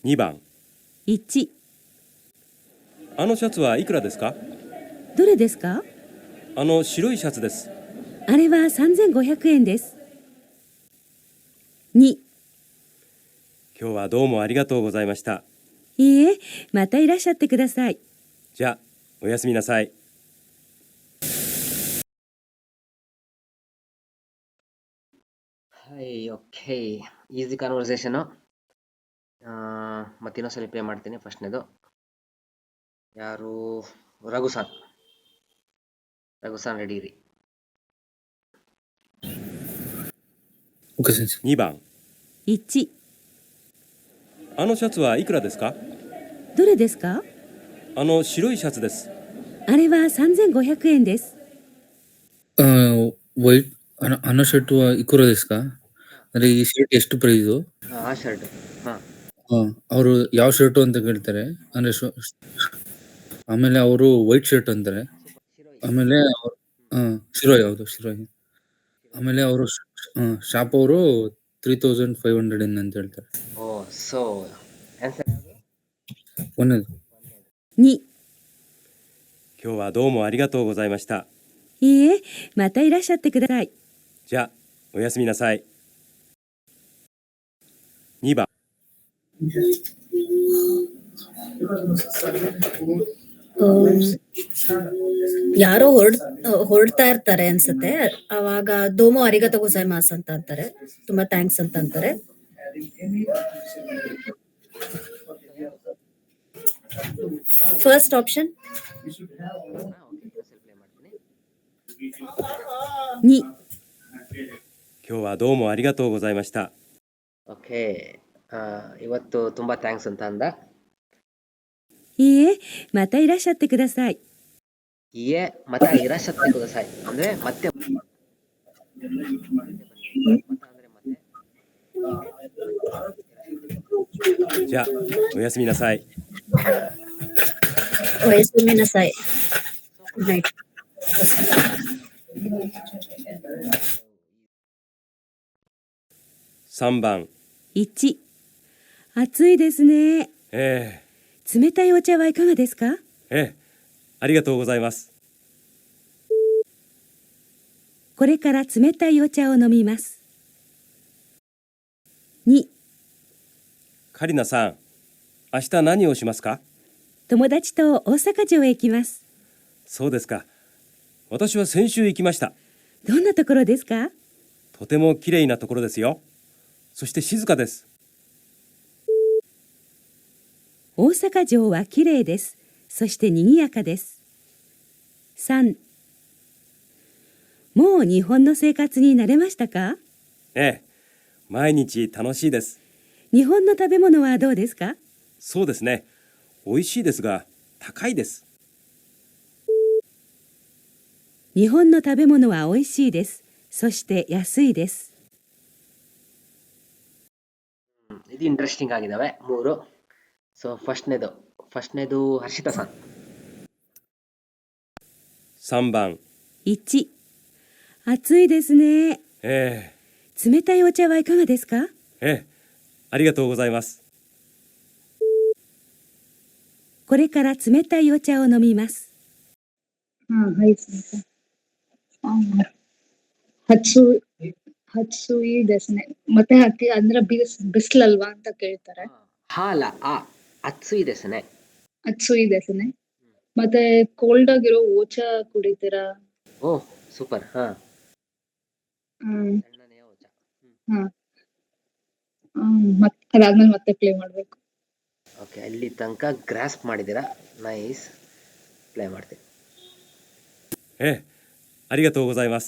2番。1、あのシャツはいくらですか？どれですか？あの白いシャツです。あれは3500円です。2、今日はどうもありがとうございました。いいえ、またいらっしゃってください。じゃあ、おやすみなさい。はい、ಓಕೆ. Easy ಕನ್ವರ್ಸೇಷನು. ಮತ್ತಿನ್ನೊಂದ್ಸಲಿ play ಮಾಡ್ತೀನಿ. ಫಸ್ಟ್ನೇದು ಯಾರು? ರಘುಸಾನ್ ರೆಡಿ ರೀ. Okay sir. 2番。1、あのシャツはいくらですか？どれですか？あの白いシャツです。あれは3500円です。ವೈಟ್ ಅನ್ನೋ ಶರ್ಟ್ ಇಕುರ ದೇಸ್ಕ ಅಂದ್ರೆ ಈ ಶರ್ಟ್ ಎಷ್ಟು ಪ್ರೈಸು? ಆ ಶರ್ಟ್. ಅವರು ಯಾವ ಶರ್ಟು ಅಂತ ಕೇಳ್ತಾರೆ. ಅಂದ್ರೆ ಆಮೇಲೆ ಅವರು ವೈಟ್ ಶರ್ಟ್ ಅಂತಾರೆ. ಆಮೇಲೆ ಶಿರೋಯ್, ಹೌದು ಶಿರೋಯ್. ಆಮೇಲೆ ಅವರು ಶಾಪ್ ಅವರು 3500 ಎನ್ ಅಂತ ಹೇಳ್ತಾರೆ. So answer ಒಂದೇದು. 2、今日はどうもありがとうございました。いいえ、またいらっしゃってください。じゃあ、おやすみなさい。2番。ಯಾರೋ ಹೊರಡ್ತಾ ಇರ್ತಾರೆ ಅನ್ಸುತ್ತೆ. ಅವಾಗ ದೋಮೋ ಅರಿಗತೋ ಗೊಜೈಮಾಸ್ ಅಂತ ಅಂತಾರೆ. ತುಂಬಾ ಥ್ಯಾಂಕ್ಸ್ ಅಂತ ಅಂತಾರೆ. First option. 2、今日はどうもありがとうございました。ಓಕೆ. ಇವತ್ತು ತುಂಬಾ ಥ್ಯಾಂಕ್ಸ್ ಅಂತ ಅಂದ. いいえ、またいらっしゃってください。いいえ、またいらっしゃってくださいಅಂದ್ರೆ ಮತ್ತೆじゃあ、おやすみなさい。おやすみなさい。Good night. 3番。1、暑いですね。冷たいお茶はいかがですか？ありがとうございます。これから冷たいお茶を飲みます。2、カリナさん、明日何をしますか？友達と大阪城へ行きます。そうですか。私は先週行きました。どんなところですか？とてもきれいなところですよ。そして静かです。大阪城はきれいです。そして賑やかです。3、もう日本の生活に慣れましたか？毎日楽しいです。日本の食べ物はどうですか？そうですね。美味しいですが、高いです。日本の食べ物は美味しいです。そして安いです。ಇದು ಇಂಟ್ರೆಸ್ಟಿಂಗ್ ಆಗಿದಾವೆ ಮೂರು. ಸೊ ಫಸ್ಟ್ನೇದು ಹರ್ಷಿತಾさん. 3番。1、暑いですね。冷たいお茶はいかがですか？ありがとうございます。これから冷たいお茶を飲みます。はい、ಹಚ್ಚುですね. ಮತ್ತೆ ಹತ್ತಿ ಅಂದ್ರೆ ಬಿಸಿಲಲ್ವಾ ಅಂತ ಕೇಳ್ತಾರೆ. ಹಾಲ ಅಚ್ಚು ಇದೆ ಸನೆ. ಹಚ್ಚು ಇದೆ ಸನೆ. ಮತ್ತೆ ಕೋಲ್ಡ್ ಆಗಿರೋ ಓಚಾ ಕುಡಿತೀರಾ? ಸೂಪರ್. ಅದಾದ್ಮೇಲೆ ಮತ್ತೆ ಪ್ಲೇ ಮಾಡ್ಬೇಕು. ಓಕೆ, ಅಲ್ಲಿ ತನಕ ಗ್ರಾಸ್ಪ್ ಮಾಡಿದ್ದೀರಾ. ನೈಸ್. ಪ್ಲೇ ಮಾಡ್ತೀನಿ. ありがとうございます。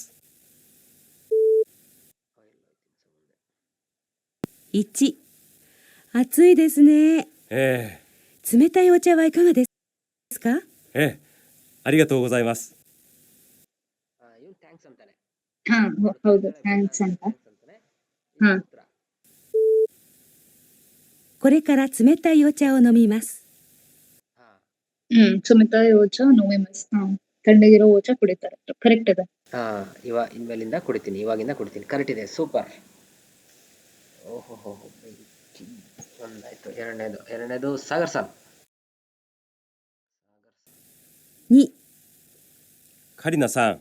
1、暑いですね。冷たいお茶はいかがですか？ありがとうございます。ಹೌದು, ಥ್ಯಾಂಕ್ಸ್ ಅಂತ. これから冷たいお茶を飲みます。冷たいお茶を飲みます. ತಣ್ಣಗಿರೋ ಓಚಾ ಕುಡಿತಾರೆ. ಕರೆಕ್ಟ್ ಇದೆ. ಇನ್ಮೇಲಿಂದ ಕುಡಿತೀನಿ, ಇವಾಗಿಂದ ಕುಡಿತೀನಿ. ಕರೆಕ್ಟ್ ಇದೆ. ಸೂಪರ್. ಓಹೋ, 1 ಒಂದಾಯ್ತು. ಎರಡನೇದು ಸಾಗರ್ ಸರ್. 2、カリナさん、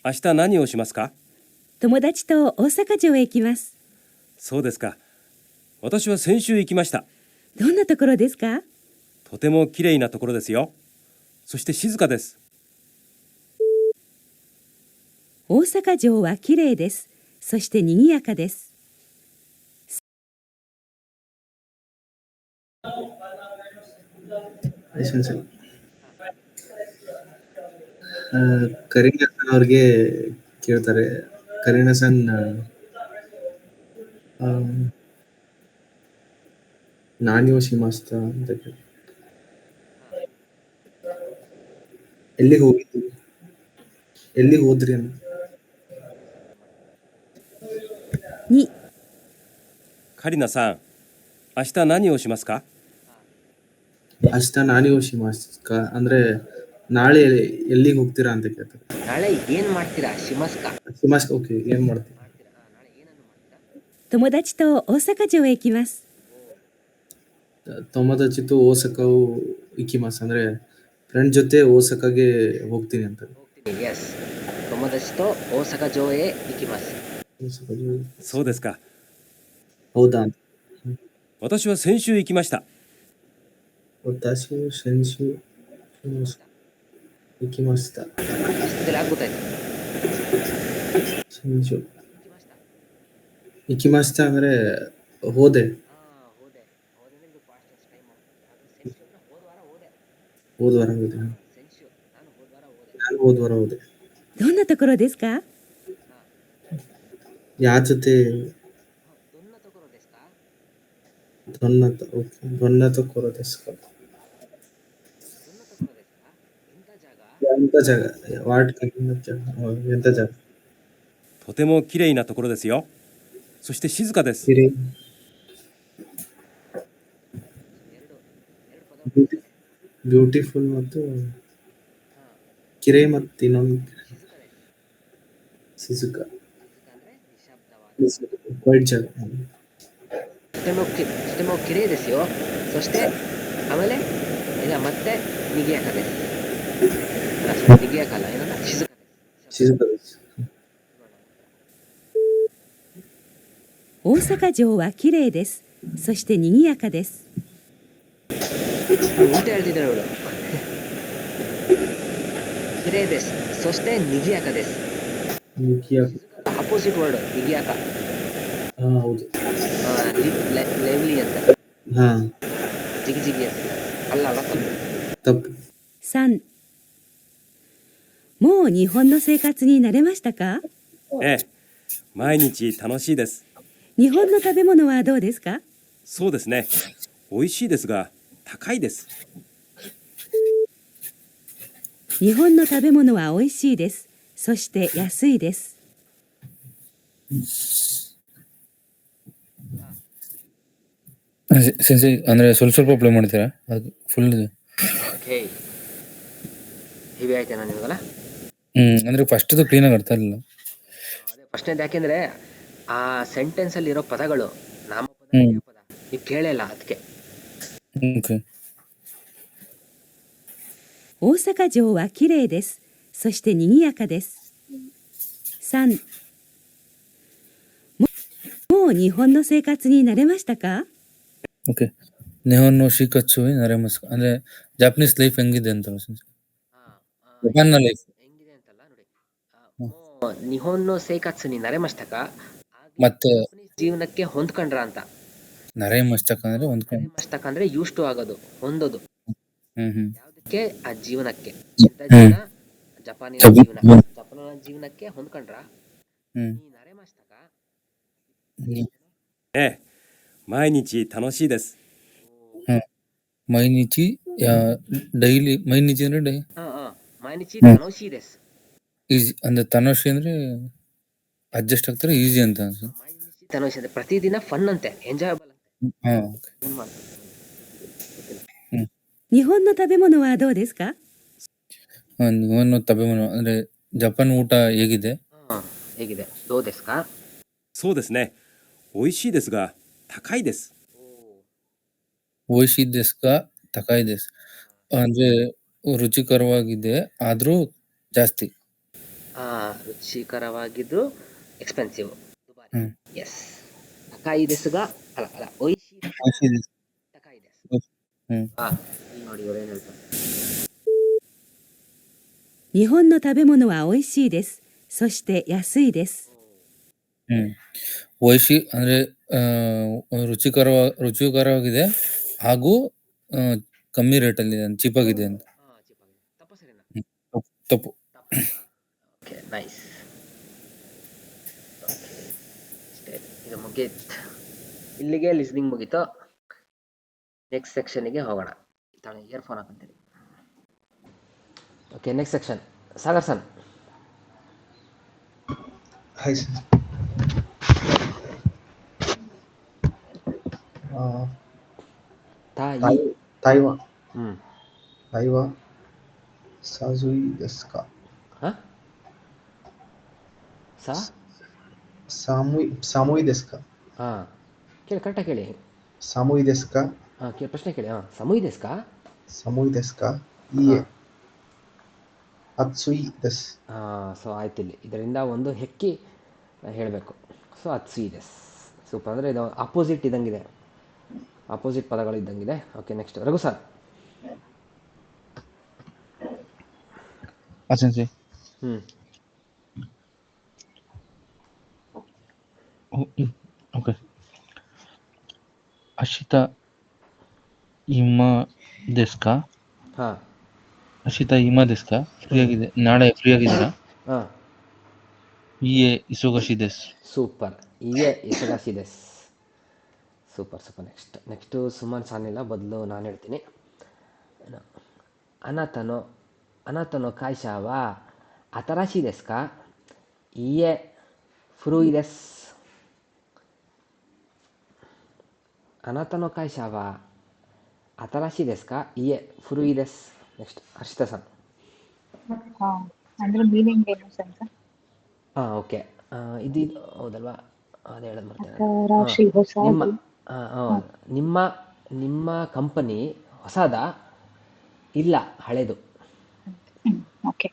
明日何をしますか？友達と大阪城へ行きます。そうですか。私は先週行きました。どんなところですか？とても綺麗なところですよ。そして静かです。大阪城は綺麗です。そして賑やかです。ಕರೀನಾ ಸನ್ ಅವ್ರಿಗೆ ಕೇಳ್ತಾರೆ. ಕರೀನಾ ಸನ್ ನಾನಿಯೋ ಶಿಮಾಸ್ತ ಅಂತ ಕೇಳಿ. ಎಲ್ಲಿಗೆ ಹೋದ್ರಿ ಅಂತ. 2、カリナさん、明日何をしますか？ಅಷ್ಟ ನಾನಿಯೋ ಶಿಮಾಸ್ಕ ಅಂದ್ರೆ ನಾಳೆ ಎಲ್ಲಿಗೆ ಹೋಗ್ತೀರಾ ಅಂತ ಕೇಳ್ತಾರೆ. ನಾಳೆ ಏನ್ ಮಾಡ್ತೀರಾ? ಶಿಮಸ್ಕ. ಶಿಮಾಸ್ಕ ಓಕೆ, ಏನ್ ಮಾಡ್ತೀರಾ? ನಾಳೆ ಏನನ್ನು ಮಾಡ್ತೀರಾ? 友達と大阪城へ行きます。 ತೊಮದಚಿತು ಓಸಕವು ಇಕಿಮಾಸ್ ಅಂದ್ರೆ ಫ್ರೆಂಡ್ ಜೊತೆ ಓಸಕಾಗೆ ಹೋಗ್ತೀನಿ ಅಂತ. ಹೋಗ್ತೀನಿ. ಎಸ್. ತೊಮದಚಿತೋ ಓಸಕ ಜೋಯೆ ಇಕಿಮಾಸ್.そうですか。 ಹೌದಾ ಅಂತ. 私は先週行きました。 ಒತ್ತಾಶು ಶೆನ್ಶು ಇಕಿಮಾಸ್ತ. ಅಷ್ಟರಲ್ಲಿ ಆಗ್ಬಿಟ್ಟಾಯ್ತು. ಶೆನ್ಶು ಇಕಿಮಾಸ್ತ ಅಂದ್ರೆ ಹೋದೆ. ಹೋದೆ ಅಂದ್ರೆ ಇದು past tense time. ಸೆನ್ಶು ಅಂದ್ರೆ ಹೋದ ವಾರ ಹೋದೆ. ಹೋದ್ವಾರ ಹೋದೆ. ಸೆನ್ಶು ನಾನು ಹೋದ ವಾರ ಹೋದೆ. ನಾನು ಹೋದ್ವಾರ ಹೋದೆ. どんなところですか？ ಯಾರ ಜೊತೆ? ದೊನ್ನ ತಗೊರೋ ದೇಸ್ಕಾ? ದೊನ್ನ ತಗೊರೋ ದೇಸ್ಕಾ? ದೊನ್ನ ತಗೊರೋ ದೇಸ್ಕಾ? ಎಂತ ಜಾಗ? ವಾಟ್ ಎಂತ ಜಾಗ? とても綺麗なところですよ。そして静かです。ಕಿರಿ ಬ್ಯೂಟಿಫುಲ್ ಮತ್ತು ಕಿರೆ ಮತ್ತು ಇನ್ನೊಂದು ಸಿಸುಕ. ವೈಟ್ ಜಾಗ. とても綺麗ですよ。そしてಆಮೇಲೆ ಈಗ ಮತ್ತೆ賑やかです。賑やかなಏನಂತ静かです。ಸಿಸುಕです。大阪城は綺麗です。そして賑やかです。ಉಲ್ಟಾ ಹೇಳ್ತಿದ್ದಾರೆ ಅವಳು. 綺麗です。そして賑やかです。ಅಪೋಸಿಟ್ ವರ್ಡ್賑やか. ಹೌದು. ಲೆವ್ಲಿ ಅಂತ. ಹಾ, ಜಿಗಿ ಜಿಗಿ ಅಂತ. ಅಲ್ಲ ತಪ್ಪು. 3、もう日本の生活に慣れましたか？ええ、毎日楽しいです。日本の食べ物はどうですか？そうですね。美味しいですが、高いです。日本の食べ物は美味しいです。そして安いです。 ಸೆನ್ಸಿ ಅಂದ್ರೆ ಸ್ವಲ್ಪ ಪ್ಲೇ ಮಾಡ್ತೀರಾ? ಅದು ಫುಲ್ ಓಕೆ. ಹೆವಿ ಆಯ್ತೇನಾ ನಿಮಗಲ್ಲ? ಅಂದ್ರೆ ಫಸ್ಟ್ ಕ್ಲೀನ್ ಆಗಿ ಅರ್ಥ ಆಗಲಿಲ್ಲ. ಅದೇ ಫಸ್ಟ್ನೇದು ಯಾಕೆಂದ್ರೆ ಆ ಸೆಂಟೆನ್ಸ್ ಅಲ್ಲಿ ಇರೋ ಪದಗಳು ನಾಮಪದ ಕ್ರಿಯಾಪದ ನೀವು ಕೇಳಿಲ್ಲ ಅದಕ್ಕೆ. ಓಕೆ. 大阪城は綺麗です。そして賑やかです。3、もう日本の生活に慣れましたか？ ಓಕೆ. ನೆಹೋನ್ ಶಿಕಚ್ಚು ನರೆಮಸ್ ಅಂದ್ರೆ ಜಾಪನೀಸ್ ಲೈಫ್ ಹೆಂಗಿದೆ ಅಂತ. ಜಪಾನ್ ಲೈಫ್ ಹೆಂಗಿದೆ ಅಂತಲ್ಲ ನೋಡಿ. ನಿಹೋನ್ ಸೇಕತ್ಸು ನೀ ನರೆಮಸ್ತಕ ಮತ್ತೆ ಜೀವನಕ್ಕೆ ಹೊಂದ್ಕೊಂಡ್ರ ಅಂತ. ನರೆಮಸ್ತಕ ಅಂದ್ರೆ ಹೊಂದ್ಕೊಂಡು. ನರೆಮಸ್ತಕ ಅಂದ್ರೆ ಯೂಸ್ ಟು ಆಗೋದು, ಹೊಂದೋದು. ಯಾವ್ದಕ್ಕೆ? ಆ ಜೀವನಕ್ಕೆ. ಜಪಾನಿನ ಜೀವನಕ್ಕೆ ಹೊಂದ್ಕೊಂಡ್ರ. ಈ ನರೆಮಸ್ತಕ ええ、毎日楽しいです。毎日ಡೈಲಿ毎日ಅಂದ್ರೆ ಮೈನಿಚಿ ತನೋಶಿ ದೇಸ್. ಈಸಿ ಅಂದ್ರೆ ತನೋಶಿ ಅಂದ್ರೆ ಅಡ್ಜಸ್ಟ್ ಆಗ್ತಾರೆ, ಈಸಿ ಅಂತ ಅನ್ಸುತ್ತೆ. ಮೈನಿಚಿ ತನೋಶಿ ಅಂದ್ರೆ ಪ್ರತಿದಿನ ಫನ್ ಅಂತೆ, ಎಂಜಾಯಬಲ್ ಅಂತೆ. 日本の食べ物はどうですか？ ನಿವನ್ ತಬೆಮನ ಅಂದ್ರೆ ಜಪಾನ್ ಊಟ ಹೇಗಿದೆ? ಹೇಗಿದೆ? ದೋ ದೇಸ್ ಕಾ? そうですね。美味しいですが、高いです。ಓಯ್ಶಿ ಡೆಸ್ಕ ತಕಾಯಿ ಡೆಸ್ ಅಂದ್ರೆ ರುಚಿಕರವಾಗಿದೆ ಆದ್ರೂ ಜಾಸ್ತಿ. ರುಚಿಕರವಾಗಿದ್ದು ಎಕ್ಸ್ಪೆನ್ಸಿವ್, ದುಬಾರಿ. ಹ್ಮ್ ಎಸ್. ತಕಾಯಿ ದೆಸ್ಗ ಅಲ್ಲ ಅಲ್ಲ ಒಯ್ಶಿ ದೆಸ್ಗ ಓಯ್ಶಿ ಡೆಸ್ ತಕಾಯಿ ದೆಸ್. ಹ್ಮ್ ಇಲ್ಲಿ ನೋಡಿ ಇವ್ರು ಏನು ಹೇಳ್ತಾರೆ. 日本の食べ物は美味しいです。そして安いです。 ಹ್ಮ್ ಓಯ್ಶಿ ಅಂದ್ರೆ ರುಚಿಕರವಾಗಿದೆ ಹಾಗೂ ಆ, ಕಮ್ಮಿ ರೇಟಲ್ಲಿ ಚೀಪ್ ಆಗಿದೆ ಅಂತ. ಚಿಪ್ಪಾಗಿದೆ. ತಪ್ಪ ಸರಿನಾ? ಹ್ಮ್. ತಪ್ಪು. Okay, nice. ಅಷ್ಟೇ, ಇದು ಮುಗೀತು. ಇಲ್ಲಿಗೆ ಲಿಸ್ನಿಂಗ್ ಮುಗೀತು. ನೆಕ್ಸ್ಟ್ ಸೆಕ್ಷನ್ಗೆ ಹೋಗೋಣ. ತಾಳೆ ಇಯರ್ಫೋನ್ ಹಾಕೊಂತೀನಿ. Okay, next section. ಸಾಗರ್ ಸನ್. Hi sir. ತಾಯಿ. ತಾಯ್ವಾ ಹ್ಮ್. ತಾಯ್ವಾ ಸಾಜುಯಿ ದೆಸ್ಕ ಹಾ ಸಾ ಸಾಮುಯಿ ದೆಸ್ಕ ಹಾ ಕೇಳಿ, ಕರೆಕ್ಟಾಗಿ ಕೇಳಿ. ಸಾಮುಯಿ ದೆಸ್ಕ ಪ್ರಶ್ನೆ ಕೇಳಿ. ಸಮುಯ್ ದೆಸ್ಕಾ? ಸಮುಯಿ ದೆಸ್ಕ ಹಾ. ಇಯೆ ಅತ್ಸುಯಿ ದೆಸ್. ಸೊ ಆಯ್ತು, ಇಲ್ಲಿ ಇದರಿಂದ ಒಂದು ಹೆಕ್ಕಿ ಹೇಳಬೇಕು. ಸೊ ಅತ್ಸುಯಿ ದೆಸ್. ಸೂಪರ್. ಅಂದರೆ ಇದು ಅಪೋಸಿಟ್ ಇದ್ದಂಗಿದೆ, ಅಪೋಸಿಟ್ ಪದಗಳು ಇದ್ದಂಗಿದೆ. Okay, next Raghu sir. ಸೆನ್ಸೆ. ಹ್ಞೂ. ಓಕೆ. ಅಶಿತಾ ಇಮ್ಮ ಡೆಸ್ಕ ಹಾಂ ಅಶಿತಾ ಇಮ್ಮ ಡೆಸ್ಕ ಫ್ರೀ ಆಗಿದೆ, ನಾಳೆ ಫ್ರೀ ಆಗಿದ್ದೀರಾ? ಹಾಂ ಇಯೆ ಇಸೋಗಶಿ ದೆಸ್. ಸೂಪರ್. ಇಯೇ ಇಸಗಾಸಿ ದೆಸ್. Super super. ನೆಕ್ಸ್ಟು ಸುಮನ್ ಸಾನಿಲ್ಲ, ಬದಲು ನಾನು ಹೇಳ್ತೀನಿ. ಅನಾತನೋ ಅನಾತನೋ ಕಾಯ್ಶಾವ ಅತರಾಶಿ ದೆಸ್ಕ? ಇಯೇ ಫುರುಯಿ ದೆಸ್. ಅನಾತನೋ ಕಾಯ್ಶಾವ ಅತರಾಶಿ ದೆಸ್ಕ? ಇಯೇ ಫುರುಯಿ ದೆಸ್. Next Harshita sir. ಅಂದ್ರೆ ಮೀನಿಂಗ್ ಏನು ಸೆನ್ಸ್? ಓಕೆ. ಇದು ಹೌದಲ್ವಾ? ಅದು ಹೇಳೋದು ಮಾಡ್ತೇನೆ. ರಾಶಿ ನಿಮ್ಮ ಹೊಸದು. ಹೌದು, ನಿಮ್ಮ ಕಂಪನಿ ಹೊಸದಾ ಇಲ್ಲ ಹಳೆದು? ಓಕೆ.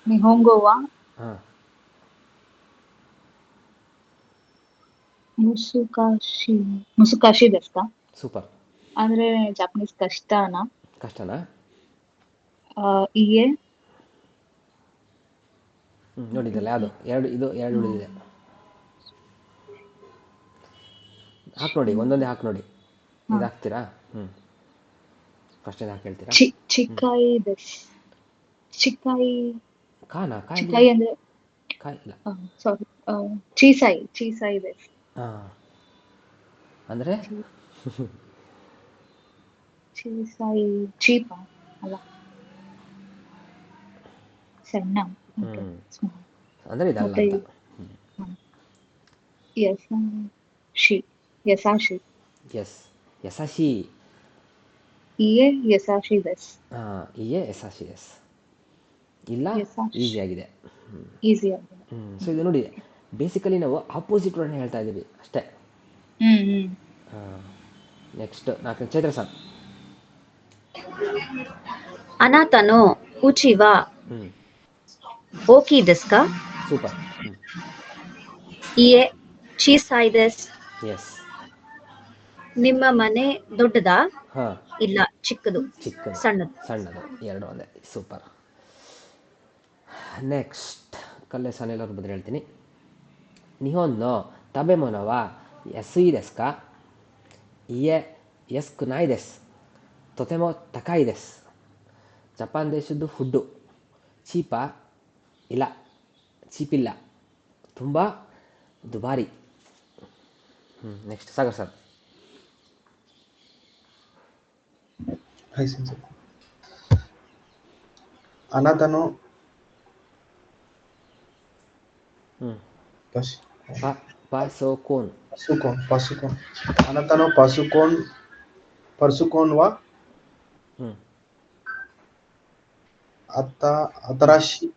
ನಿಹೊಂಗೋ ವಾ ಹಾಂ ಮುಸುಕಾಶಿ ದೆಸ್ಕ? ಸೂಪರ್. ಅಂದ್ರೆ ಜಾಪನೀಸ್ ಕಷ್ಟನಾ? ಕಷ್ಟನಾ? ಇಯೆ ನೋಡಿದ್ದಲ್ಲ ಯಾವುದು ಎರಡು ಉಳಿದಿದೆ. ಹಾಕಿ ನೋಡಿ, ಒಂದೊಂದೇ ಹಾಕಿ ನೋಡಿ. ಇದು ಹಾಕ್ತೀರಾ? ಫಸ್ಟ್ ಏನು ಹಾಕಿ ಹೇಳ್ತೀರಾ? ಚಿಕಾಯಿ ದೆಸ್. ಚಿಕಾಯಿ ಕಾಯಿ ಚಿಕಾಯಿ ಅಂದ್ರೆ ಕಾಯಿ ಇಲ್ಲ. ಸಾರಿ, ಚೀಸಾಯಿ ದೆಸ್. ಹಾಂ ಅಂದರೆ ಚೀಸಾಯಿ ಚೀಪಾ ಅಲ್ಲ, ಸಣ್ಣ. ಅಂದರೆ ಇದಲ್ಲ ಮತ್ತೆ ಅಂತ. ಯಸಾಶಿ. ಎಸ್ ಯಸಾಶಿ. ಇಯೆ ಯಸಾಶಿ ದೆಸ್. ಇಯೇ ಯಸಾಶಿ ಎಸ್. ಇಲ್ಲ, ಈಸಿ ಆಗಿದೆ. ಈಸಿ ಆಗಿದೆ. ಸೊ ಇದು ನೋಡಿ, ಬೇಸಿಕಲಿ ನಾವು ಆಪೋಸಿಟ್ ವರ್ಡ್ನ ಹೇಳ್ತಾ ಇದ್ದೀವಿ ಅಷ್ಟೇ. ನೆಕ್ಸ್ಟ್ ನಾಲ್ಕು Chaitra sir. ಅನಾತನೋ ಉಚಿವ Oki ದೆಸ್ಕ? Super. ಇಯೆ ಚೀಸಾಯಿ ದೆಸ್. S. ನಿಮ್ಮ ಮನೆ ದೊಡ್ಡದಾ? ಹಾಂ ಇಲ್ಲ ಚಿಕ್ಕದು, ಸಣ್ಣದು. ಎರಡು ಒಂದೇ. ಸೂಪರ್. ನೆಕ್ಸ್ಟ್ ಕಲ್ಲೆ ಸಾನೆಲ್ಲವ್ರ ಬದ್ರೆ ಹೇಳ್ತೀನಿ. ನಿಹೊನ್ನೋ ತಬೆಮೊನವ ಎಸುಯಿ ದೆಸ್ಕ? ಇಯೆ ಎಸ್ಕು ನಾಯಿ ದೆಸ್. ತೊತೆಮೋ ತಕಾಯಿ ದೆಸ್. Japan ದೇಶದ್ದು food ಚೀಪಾ? ಇಲ್ಲ, ಚೀಪಿಲ್ಲ, ತುಂಬ ದುಬಾರಿ. Next Sagar sir. Hi sense. ಅನಾತನೋ ಪಾಸೋಕೋನ್. ಅನಾತನೋ ಪರ್ಸುಕೋನ್ ವಾ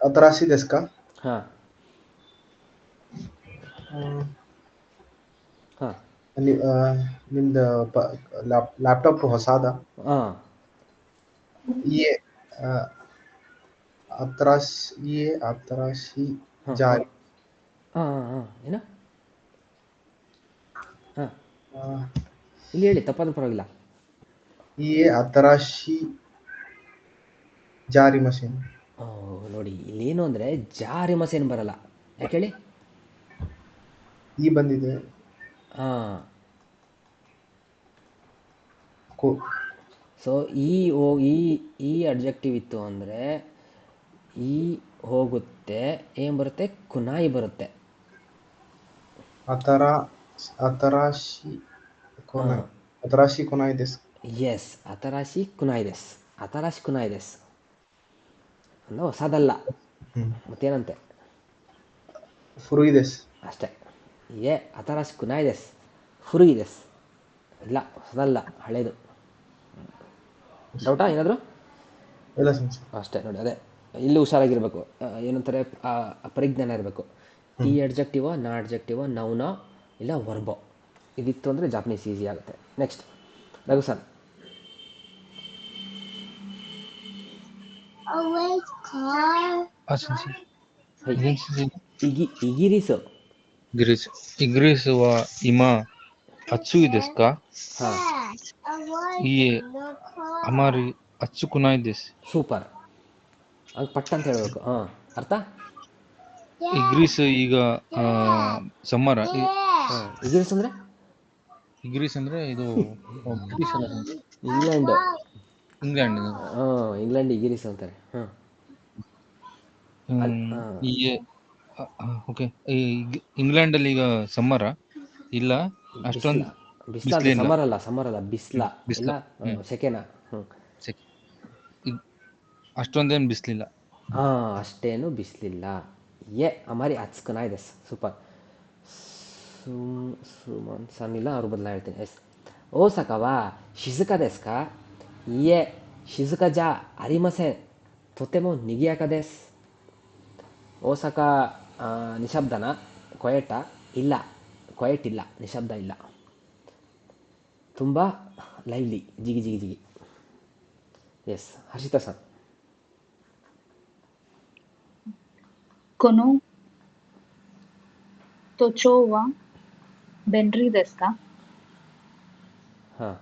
ಅತರಾಶಿ ದೆಸ್ಕ? ಹಾಂ ಹಾಂ ನಿಮ್ದು ಲ್ಯಾಪ್ಟಾಪ್ ಹೊಸಾದ? ಹಾಂ ಇಎ ಅತ್ರಾಶ್ ಇಎ ಅತ್ರಾಶಿ ಹಾಂ ಹಾಂ ಜಾರಿ ಹಾಂ ಹಾಂ ಏನು ಹಾಂ ಆ, ಇಲ್ಲಿ ಹೇಳಿ, ತಪ್ಪಾದ್ರೂ ಪರವಾಗಿಲ್ಲ. ಇಎ ಅತ್ರಾಶಿ ಜಾರಿ ಮಷೀನ್. ನೋಡಿ ಇಲ್ಲೇನು ಅಂದರೆ ಜಾರಿ ಮಸೇನು ಬರಲ್ಲ. ಯಾಕೆ ಹೇಳಿ? ಈ ಬಂದಿದೆ. ಹಾಂ ಕೋ ಸೊ ಈ ಅಡ್ಜೆಕ್ಟಿವ್ ಇತ್ತು ಅಂದರೆ ಈ ಹೋಗುತ್ತೆ, ಏನು ಬರುತ್ತೆ? ಕುನಾಯಿ ಬರುತ್ತೆ. ಅತರ ಅತರಾಶಿ ಕೊನೈ ಹಾಂ ಅತರಾಶಿ ಕೊನೈ ದೆಸ್. ಎಸ್, ಅತರಾಶಿ ಕುನಾಯ್ ದೆಸ್. ಅತರಾಶಿ ಕುನಾಯ್ ದೆಸ್ ಅಂದ್ರೆ ಹೊಸದಲ್ಲ, ಹ್ಮ್ ಮತ್ತೇನಂತೆ ಫುರುಯಿ ದೆಸ್. ಅಷ್ಟೇ. ಅತರಾಶಿ ಕುನಾಯ್ ದೆಸ್, ಫುರುಯಿ ದೆಸ್. ಇಲ್ಲ, ಹೊಸದಲ್ಲ, ಹಳೇದು. ಡೌಟಾ ಏನಾದರೂ? ಇಲ್ಲ ಸೆನ್ಸ್. ಅಷ್ಟೇ ನೋಡಿ, ಅದೇ ಇಲ್ಲಿ ಹುಷಾರಾಗಿರ್ಬೇಕು. ಏನಂತಾರೆ, ಪರಿಜ್ಞಾನ ಇರಬೇಕು. ಈ ಅಡ್ಜೆಕ್ಟಿವೋ, ನಾ ಅಡ್ಜೆಕ್ಟಿವೋ, ನೌನೋ ಇಲ್ಲ ವರ್ಬೋ ಇದಿತ್ತು ಅಂದರೆ ಜಾಪನೀಸ್ ಈಸಿ ಆಗುತ್ತೆ. Next Raghu sir. ಇಗಿರಿಸು. ಇಗ್ರೀಸ್ ವ ಇಮ ಅಚ್ಚು ದೇಸ್ ಕಾ? ಹಾಂ, ಇಯೆ ಹಮಾರಿ ಅಚ್ಚು ಕುನಾಯ್ ದೇಸ್. ಸೂಪರ್. ಹಂಗೆ ಪಟ್ ಅಂತ ಹೇಳಬೇಕು. ಹಾಂ, ಅರ್ಥ? ಇಗ್ರೀಸ್ ಈಗ ಸಮ್ಮರ. ಹಾಂ, ಇಗಿರಿಸು ಅಂದರೆ ಇಗ್ರೀಸ್ ಅಂದ್ರೆ ಇದು ಬ್ರಿಟಿಷ್ ಅಲ್ಲ, ಇಂಗ್ಲೆಂಡ್. ಇಂಗ್ಲೆಂಡ್. ಹಾಂ, ಇಂಗ್ಲೆಂಡ್ ಇಗಿರಿಸು ಅಂತಾರೆ. ಹಾಂ ಹಾಂ, ಈ ಓಕೆ. ಇಂಗ್ಲೆಂಡ್ ಅಲ್ಲಿ ಈಗ ಸಮ್ಮರ ಇಲ್ಲ, ಅಷ್ಟೊಂದು ಬಿಸ್ಲ ಅಂತ. ಬಿಸಿಲಿಲ್ಲ. ಸಮರ್ ಅಲ್ಲ, ಬಿಸ್ಲ ಇಲ್ಲ, ಸೆಕೆನಾ. ಹ್ಞೂ, ಅಷ್ಟೊಂದೇನು ಬಿಸ್ಲಿಲ್ಲ. ಹಾಂ, ಅಷ್ಟೇನು ಬಿಸಿಲಿಲ್ಲ. ಅಮಾರಿ ಹಚ್ಕನಾಯ್ ದೆಸ್. ಸೂಪರ್. ಸುಮನ್ ಸನ್ ಇಲ್ಲ, ಅವ್ರ ಬದಲು ಹೇಳ್ತೀನಿ. ಎಸ್. ಓಸಕವಾ ಶಿಜುಕ ದೆಸ್ ಕಾ? ಶಿಜುಕ ಜಾ ಅರಿಮಸೆನ್, ತೊತೆಮೋ ನಿಗಿಯಾಕ ದೆಸ್. ಓಸಕ ನಿಶಬ್ದನ? ಕೊಯಟ ಇಲ್ಲ, ಕೊಯಟ್ ಇಲ್ಲ, ನಿಶಬ್ದ ಇಲ್ಲ, ತುಂಬ ಲೈವ್ಲಿ, ಜಿಗಿ ಜಿಗಿ ಜಿಗಿ. Yes, Harshita sir. ಕೊನೋ ತೊಚೋವಾ ಬೆನ್ರಿ ದೆಸ್ ಕಾ? ಹಾಂ,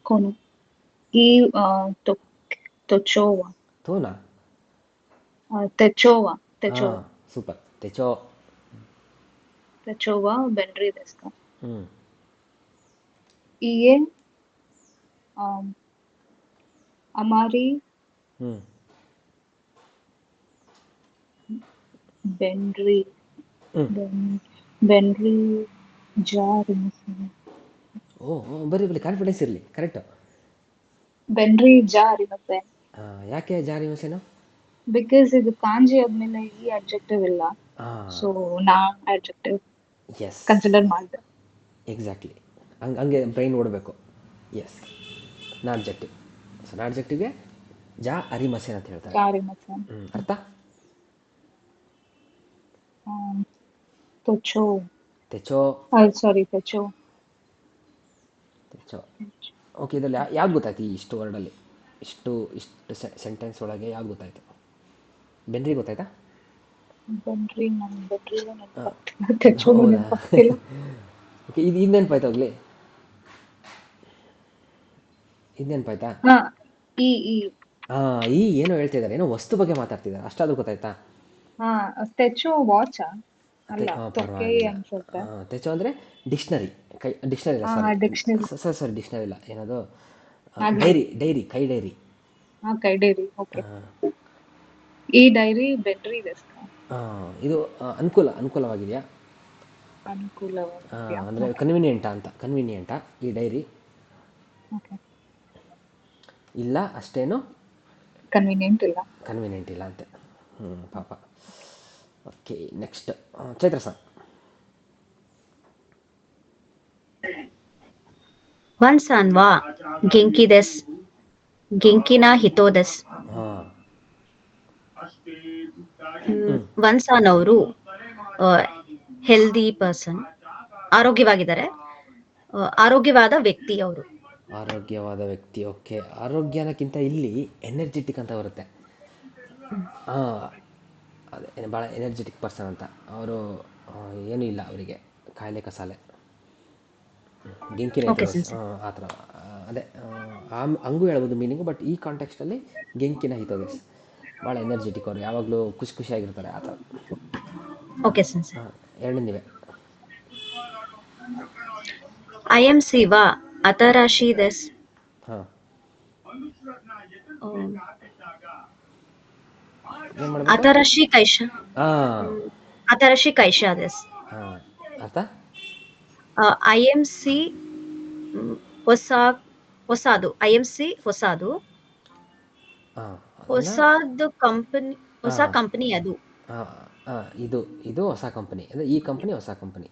ಕೊನೋ ಈ ತೊಚೋವಾ ತೋನಾ? ತೆಚೋವಾ ಹಾಂ, ಸೂಪರ್. ತೆಚೋವಾ ಬೆನ್ರಿ ದೆಸ್ ಕಾ? ಹ್ಞೂ, ಇಯೆ ಅಮಾರಿ ಹ್ಞೂ, ಬೆನ್ರಿ ಹ್ಞೂ. ಬೆನ್ರಿ ಜಾರಿ ಮಸೀನ್. ಬರೀ ಕಾನ್ಫಿಡೆನ್ಸ್ ಇರಲಿ. ಕರೆಕ್ಟು. ಬೆನ್ರಿ ಜಾರಿ ಮಸೀನ್. ಯಾಕೆ ಜಾರಿ ಮಸೇನು? ಬಿಕಾಸ್ ಇದು ಕಾಂಜಿ ಆದ್ಮೇಲೆ ಈ ಅಡ್ಜೆಕ್ಟಿವ್ ಇಲ್ಲ, ಸೊ ನಾ ಅಡ್ಜೆಕ್ಟಿವ್ ಎಸ್, ಕನ್ಸಿಡರ್ ಮಾಡಿದೆ. ಎಕ್ಸಾಕ್ಟ್ಲಿ. ಹಂಗೆ ಬ್ರೈನ್ ಓಡಬೇಕು. ಎಸ್, ನಾ ಅಡ್ಜೆಕ್ಟಿವ್. ಸೊ ನಾ ಅಡ್ಜೆಕ್ಟಿವ್ಗೆ ಜಾ ಅರಿಮಸೇನ್ ಅಂತ ಹೇಳ್ತಾರೆ. ಜಾರಿ ಮಸೀನ್. ಅರ್ಥ? ತೊಚೋ. ತೆಚೋ. ಸಾರಿ, ತೆಚೋ. ಓಕೆ, ಇದರಲ್ಲಿ ಯಾವ್ದು ಗೊತ್ತಾಯ್ತು? ಇಷ್ಟು ವರ್ಡಲ್ಲಿ, ಇಷ್ಟು ಸೆಂಟೆನ್ಸ್ ಒಳಗೆ ಯಾವ್ದು ಗೊತ್ತಾಯ್ತು? ಬೆನ್ರಿ ಗೊತ್ತಾಯ್ತಾ? ಬೆನ್ರಿ ತೆಚೋ ನೆನಪಾಗ್ತಿಲ್ಲ. ಓಕೆ, ಇದು ನೆನಪಾಯ್ತು ಹೋಗ್ಲಿ. ಇದು ನೆನಪಾಯ್ತಾ? ಈ ಏನೋ ಹೇಳ್ತಿದ್ದಾರೆ, ಏನೋ ವಸ್ತು ಬಗ್ಗೆ ಮಾತಾಡ್ತಿದ್ದಾರೆ, ಅಷ್ಟಾದ್ರೂ ಗೊತ್ತಾಯ್ತಾ? ತೆಚೋ ವಾಚ್ ಅಲ್ಲ, ಪರವಾಗಿಲ್ಲ. ಅನ್ಸುತ್ತೆ. ತೆಚೋ ಅಂದರೆ ಡಿಕ್ಷನರಿ. Dictionary dictionary. ಸರಿ, ಡಿಕ್ಷನರಿ ಇಲ್ಲ, ಏನದು, ಡೈರಿ, ಕೈ ಡೈರಿ. ಕೈ ಡೈರಿ. ಓಕೆ. ಈ ಡೈರಿ ಬೆನ್ರಿ ದೆಸ್ ಕಾ? ಇದು ಅನುಕೂಲವಾಗಿದೆಯಾ? ಅನುಕೂಲವಾಗಿ ಅಂದರೆ ಕನ್ವೀನಿಯೆಂಟಾ ಈ ಡೈರಿ? ಇಲ್ಲ, ಅಷ್ಟೇನು ಕನ್ವೀನಿಯೆಂಟ್ ಇಲ್ಲ ಅಂತೆ. ಪಾಪ. Okay, next Chaitra sir. ಒನ್ಸಾನ್ ವಾ ಗೆಂಕಿ ದೆಸ್, ಗೆಂಕಿನ ಹಿತೋ ದೆಸ್. ಹಾಂ, ಒನ್ಸಾನ್ ಅವರು ಹೆಲ್ದಿ ಪರ್ಸನ್, ಆರೋಗ್ಯವಾಗಿದ್ದಾರೆ, ಆರೋಗ್ಯವಾದ ವ್ಯಕ್ತಿ ಅವರು. ಆರೋಗ್ಯವಾದ ವ್ಯಕ್ತಿ. ಓಕೆ, ಆರೋಗ್ಯ ಇಲ್ಲಿ ಎನರ್ಜೆಟಿಕ್ ಅಂತ ಬರುತ್ತೆ. ಅದೇ ಭಾಳ ಎನರ್ಜೆಟಿಕ್ ಪರ್ಸನ್ ಅಂತ. ಅವರು ಏನೂ ಇಲ್ಲ ಅವರಿಗೆ, ಕಾಯಿಲೆ ಕಸಾಲೆ, ಗೆಂಕಿನ ಓಕೆ ಹಿತೋಸ್, ಸರ್. ಆ ಥರ. ಅದೇ ಹಂಗೂ ಹೇಳ್ಬೋದು ಮೀನಿಂಗು, ಬಟ್ ಈ ಕಾಂಟೆಕ್ಸ್ಟಲ್ಲಿ ಗೆಂಕಿನ ಹಿತೋಸ್, ಭಾಳ ಎನರ್ಜೆಟಿಕ್, ಅವರು ಯಾವಾಗಲೂ ಖುಷಿಯಾಗಿರ್ತಾರೆ ಆ ಥರ. Okay sir. ಎರಡನೇ ನೀವೇ. ಐ ಎಮ್ ಶಿವ ಅತರಾಶಿ ದಸ್. ಹಾಂ, ಏನು ಮಾಡಬೇಕು? ಅತರಾಶಿ ಕೈಶ, ಹಾಂ ಅತರಾಶಿ ಕೈಶ ದಸ್. ಹಾಂ, ಅರ್ಥ? ಐ ಎಮ್ ಸಿ ಹೊಸ ಹೊಸದು, ಐ ಎಮ್ ಸಿ ಹೊಸದು, ಹಾಂ, ಹೊಸದು ಕಂಪನಿ, ಹೊಸ ಹಾಂ ಕಂಪನಿ ಅದು. ಹಾಂ ಹಾಂ, ಇದು ಹೊಸ ಕಂಪನಿ, ಅಂದರೆ ಈ ಕಂಪನಿ ಹೊಸ ಕಂಪನಿ.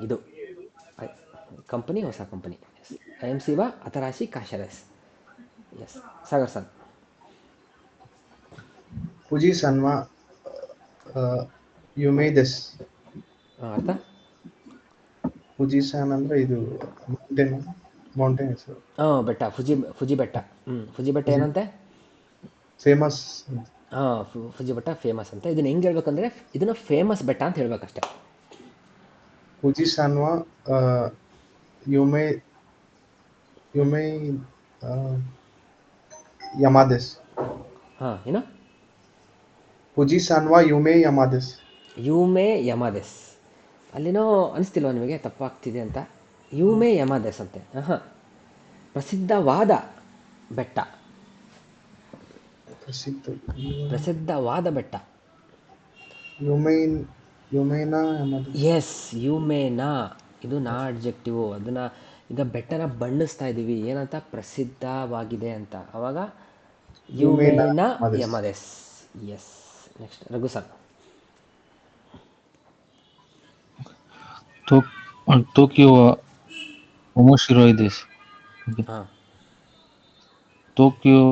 ಇದು ಕಂಪನಿ ಹೊಸ ಕಂಪನಿ. ಐ ಎಮ್ ಶಿವ ಅತರಾಶಿ ಕಾಶರಸ್. Yes, Sagar sir. ಪೂಜಿ ಸನ್ವಾ ಯು ಮೇ ದಿಸ್. ಅರ್ಥ? ಫುಜಿಸಾನ್ ಅಂದ್ರೆ ಇದು ಮೌಂಟೇನ್ ಹೆಸರು. ಬೆಟ್ಟ, ಫುಜಿ ಬೆಟ್ಟ. ಫುಜಿ ಬೆಟ್ಟ ಏನಂತೆ? ಫೇಮಸ್. ಫುಜಿ ಬೆಟ್ಟ ಫೇಮಸ್ ಅಂತ. ಇದನ್ನ ಹೆಂಗೆ ಹೇಳ್ಬೇಕಂದ್ರೆ, ಇದನ್ನ ಫೇಮಸ್ ಬೆಟ್ಟ ಅಂತ ಹೇಳ್ಬೇಕಷ್ಟೆ. ಫುಜಿಸಾನ್ವಾ ಯು ಮೇ ಯಮಾದೆಸ್. ಏನು? ಫುಜಿಸಾನ್ವಾ ಯು ಮೇ ಯಮಾದೆಸ್. ಯೂಮೆ ಯಮಾದೆಸ್. ಅಲ್ಲಿನೋ ಅನಿಸ್ತಿಲ್ವ ನಿಮಗೆ ತಪ್ಪಾಗ್ತಿದೆ ಅಂತ? ಯೂಮೆ ಯಮಾದೆಸ್ ಅಂತೆ. ಪ್ರಸಿದ್ಧವಾದ ಬೆಟ್ಟ, ಪ್ರಸಿದ್ಧವಾದ ಬೆಟ್ಟ. ಯುಮೇನಾ ಯಮಾದೆಸ್. ಎಸ್, ಯುಮೇನಾ. ಇದು ನಾ ಅಡ್ಜೆಕ್ಟಿವು. ಅದನ್ನು ಈಗ ಬೆಟ್ಟನ ಬಣ್ಣಿಸ್ತಾ ಇದ್ದೀವಿ, ಏನಂತ? ಪ್ರಸಿದ್ಧವಾಗಿದೆ ಅಂತ. ಅವಾಗ ಯುಮೇನಾ ಯಮಾದೆಸ್. Yes. Next Raghu sir. Tokyo ಒಮೊಶಿರೋಯ್ ದೇಸ್. ಹಾಂ, ಟೋಕಿಯೋ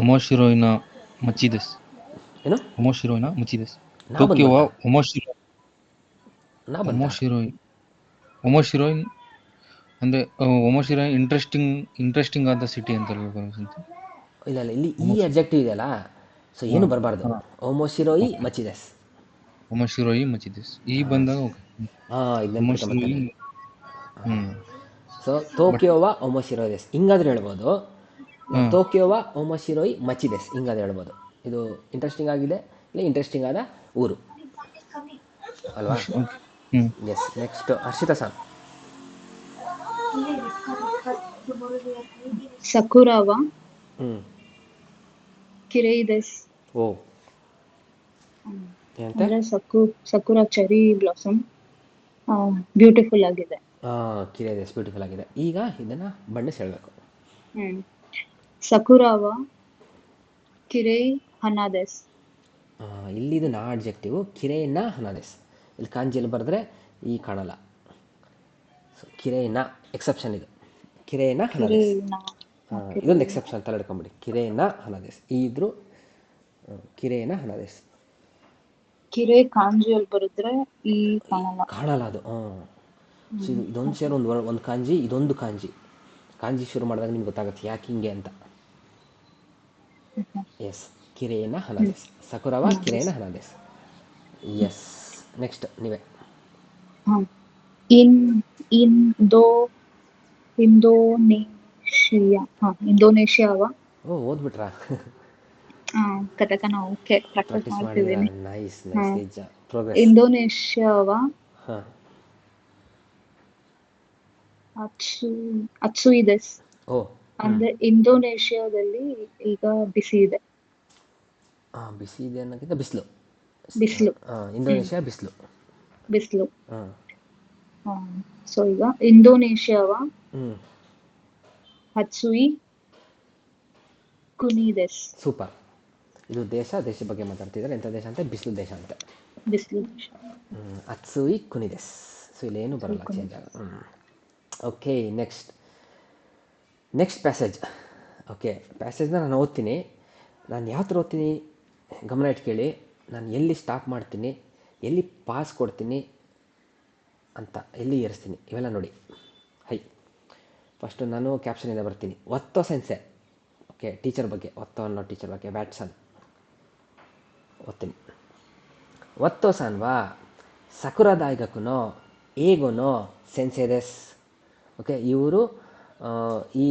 ಒಮೊಶಿರೋಯ್ನ ಮಚಿ ದೇಸ್. ಏನು? ಒಮೊಶಿರೋಯ್ನ ಮಚಿ ದೇಸ್. ನಾ ಟೋಕಿಯೋ ಬಂದ್ಬಿಟ್ಟ? ನಾ ಬಂದ? ಒಮೊಶಿರೋಯ್ ಅಂದ್ರೆ ಒಮೊಶಿರೋಯ್ ಇಂಟ್ರೆಸ್ಟಿಂಗ್ ಆದ ಸಿಟಿ ಅಂತ ಹೇಳ್ಬೇಕು. ಇಲ್ಲ, ಇಲ್ಲಿ ಈ ಅಬ್ಜೆಕ್ಟಿವ್ ಇದೆಯಲ್ಲ, ಸೊ ಏನು ಬರಬಾರ್ದು. ಒಮೊಶಿರೋಯಿ ಮಚಿದೆಸ್. ಒಮೊಶಿರೋಯಿ ಮಚಿದೆಸ್ ಈ ಬಂದಾಗ ಇದನ್ನ. ಸೊ ಟೋಕಿಯೋವಾ ಒಮೊಶಿರೋಯ್ ದೇಸ್ ಹಿಂಗಾದ್ರೆ ಹೇಳ್ಬೋದು. ಟೋಕಿಯೋವಾ ಒಮೊಶಿರೋಯ್ ಮಚಿದೆಸ್ ಹಿಂಗಾದ್ರೆ ಹೇಳ್ಬೋದು. ಇದು ಇಂಟ್ರೆಸ್ಟಿಂಗ್ ಆಗಿದೆ, ಇಲ್ಲ ಇಂಟ್ರೆಸ್ಟಿಂಗ್ ಆದ ಊರು ಅಲ್ವಾ? ಎಸ್. Next Harshita sir. ಸಕುರಾವಾ ಕಿರೈ ದೆಸ್. ಓ, ಏನಂತೆ? ಅಂದ್ರೆ ಸಕುರಾ ಚೆರಿ ಬ್ಲಾಸಮ್ ಬ್ಯೂಟಿಫುಲ್ ಆಗಿದೆ. ಕಿರೈ ದೇಸ್ ಬ್ಯೂಟಿಫುಲ್ ಆಗಿದೆ. ಈಗ ಇದನ್ನ ಬಣ್ಣಿಸಿ ಹೇಳ್ಬೇಕು. ಸಕುರಾವಾ ಕಿರೈ ಹನಾದೆಸ್. ಇಲ್ಲಿ ಇದು ನಾ ಅಡ್ಜೆಕ್ಟಿವ್, ಕಿರೇನ ಹನಾದೆಸ್. ಇಲ್ಲಿ ಕಾಂಜಿಯಲ್ಲಿ ಬರೆದ್ರೆ ಈ ಕಾಣಲ್ಲ. ಸೊ ಕಿರೇನ ಎಕ್ಸೆಪ್ಷನ್, ಇದು ಕಿರೇನ ಹನಾದೆಸ್. ಇದೊಂದು ಎಕ್ಸೆಪ್ಷನ್ ತಲೆ ಹಿಡ್ಕೊಂಬಿಡಿ. ಕಿರೇನ ಹನಾದೆಸ್ ಇದ್ರು ಕಿರೇನ ಹನಾದೆಸ್. ಕಿರೆ ಕಾಂಜಿಯಲ್ಲಿ ಬರೆದ್ರೆ ಈ ಕಾಣಲ್ಲ ಅದು. ಸೊ ಇದೊಂದು ಸೇರಿ ಒಂದು ಕಾಂಜಿ, ಇದೊಂದು ಕಾಂಜಿ ಶುರು ಮಾಡಿದಾಗ ನಿಮ್ಗೆ ಗೊತ್ತಾಗುತ್ತೆ ಯಾಕೆ ಹಿಂಗೆ ಅಂತ. ಎಸ್, ಕಿರೇನ ಹನಾದೆಸ್. ಸಕುರಾವಾ ಕಿರೇನ ಹನಾದೆಸ್. ಎಸ್. ನೆಕ್ಸ್ಟ್ ನೀವೇ. ಇಂಡೋನೇಷಿಯಾವಾ. ಓದ್ಬಿಟ್ರಾ? ಕಥಕನ ಓಕೆ, ಪ್ರಾಕ್ಟೀಸ್ ಮಾಡ್ತಿದ್ದೀನಿ. ನೈಸ್, ನಿಜ. ಪ್ರೋಗ್ರೆಸ್. ಇಂಡೋನೇಷಿಯಾವಾ ಅತ್ಸುಯಿದೆಸ್. ಅಂದ್ರೆ ಇಂಡೋನೇಷಿಯಾದಲ್ಲಿ ಈಗ ಬಿಸಿ ಇದೆ. ಬಿಸಿ ಇದೆ ಅನ್ನೋಕ್ಕಿಂತ ಬಿಸಿಲು. ಇಂಡೋನೇಷಿಯಾ ಬಿಸಿಲು. ಸೊ ಈಗ ಇಂಡೋನೇಷಿಯಾವಾ ಹತ್ಸುಯಿ ಕುನಿದೆಸ್. ಸೂಪರ್. ಇದು ದೇಶದ ಬಗ್ಗೆ ಮಾತಾಡ್ತಿದ್ದಾರೆ. ಎಂಥ ದೇಶ ಅಂತ? ಬಿಸಿಲು ದೇಶ ಅಂತ. ಅತ್ಸುಯಿ ಕುನಿದೆಸ್. ಸೊ ಇಲ್ಲೇನು ಬರಲ್ಲ, ಚೇಂಜ್ ಆಗ. Okay, next passage. ಓಕೆ, ಪ್ಯಾಸೇಜ್ನ ನಾನು ಓದ್ತೀನಿ. ನಾನು ಯಾವ ಥರ ಓದ್ತೀನಿ ಗಮನ ಇಟ್ಟು ಕೇಳಿ, ನಾನು ಎಲ್ಲಿ ಸ್ಟಾಪ್ ಮಾಡ್ತೀನಿ, ಎಲ್ಲಿ ಪಾಸ್ ಕೊಡ್ತೀನಿ ಅಂತ, ಎಲ್ಲಿ ಏರಿಸ್ತೀನಿ, ಇವೆಲ್ಲ ನೋಡಿ. ಹೈ, ಫಸ್ಟು ನಾನು ಕ್ಯಾಪ್ಷನಿಂದ ಬರ್ತೀನಿ. ಒತ್ತೋ ಸೆನ್ಸೆ, ಓಕೆ, ಟೀಚರ್ ಬಗ್ಗೆ, ಒತ್ತೋ ಅನ್ನೋ ಟೀಚರ್ ಬಗ್ಗೆ, ವ್ಯಾಟ್ಸನ್ ಓದ್ತೀನಿ. ಒತ್ತೋ ಸಾನ್ವಾ ಸಕುರ ದಾಯ್ಗಕುನೋ ಏಗೋನೋ ಸೆನ್ಸೆ ದೆಸ್. ಓಕೆ, ಇವರು ಈ